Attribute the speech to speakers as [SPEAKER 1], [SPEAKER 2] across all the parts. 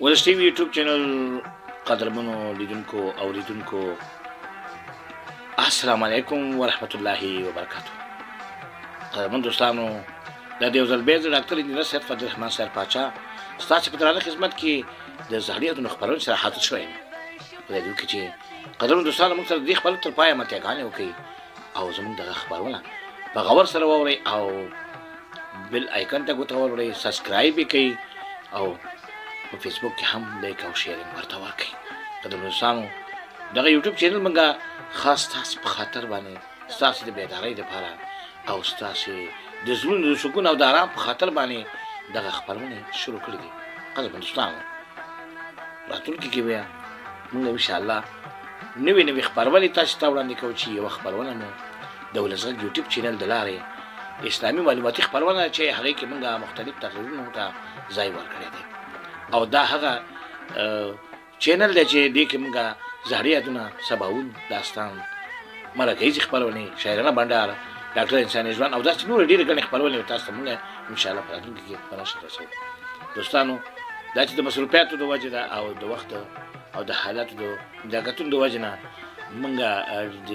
[SPEAKER 1] ولس ټي وي یوټیوب چینل قدرمنو لیدونکو اوریدونکو السلام علیکم ورحمت الله وبرکاته. قدرمن دوستانو د دې ځل به ډاکټر انجینر سید فضل الرحمن سر پاچا ستاسو په درانه خدمت کې د زهرياتو خبرونو سره حاضر شوم. په دې کې چې قدرمن دوستانو موږ سره د خپل تر پایه متګانې وکړي او زموږ د خبرونه په غور سره ووري او بل آیکن ته غوټوري سبسکرایب وکړي او په فیسبوک کې هم لایک او شیرینګ ورته ورکړئ. قدرمن دوستانو دغه یوټیوب چینل موږ خاص تاسو په خاطر باندې تاسو د بیدارۍ لپاره او تاسو د زړونو د سکون او د آرام په خاطر باندې دغه خبرونه شروع کړې دي. قدرمن دوستانو راتلونکي کې بیا موږ ان شاء الله نوې خبرونه تاسو ته وړاندې کوو چې یو خبرونه مو د ولزغ یوټیوب چینل د لارې اسلامي معلوماتي خبرونه چې هغه کې موږ مختلف تقریرونه ته ځای ورکړی دی او دا هغه چینل دی چې دې کې موږ زهرياتونه سباوون داستان مرکزي خبرونه شاعرانه بندر ډاکټر انساني ژوند او داسې نور ډېرې ګڼې خبرونه تاسو ته موږ ان شاء الله په راتلونکي کې پراشه رسوو. دوستانو دا چې د مصروفیاتو د وجې ده او د وخت او د حالاتو د دقتونو د وجې نه موږ د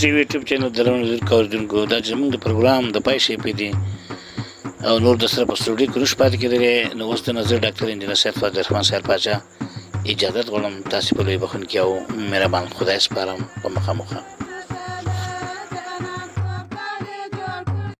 [SPEAKER 1] ټي وي یوټیوب چینل درنو لیدونکو اوریدونکو دا چې زموږ د پروګرام د پای شیپې دي او نور د سره په سټوډیو کې نشو پاتې کېدلی نو اوس د نظر ډاکټر انجینر سید فضل الرحمن صاحب پاچا اجازت غواړم تاسې په لوی بخښونکي او مهربان خدای سپارم په مخامخ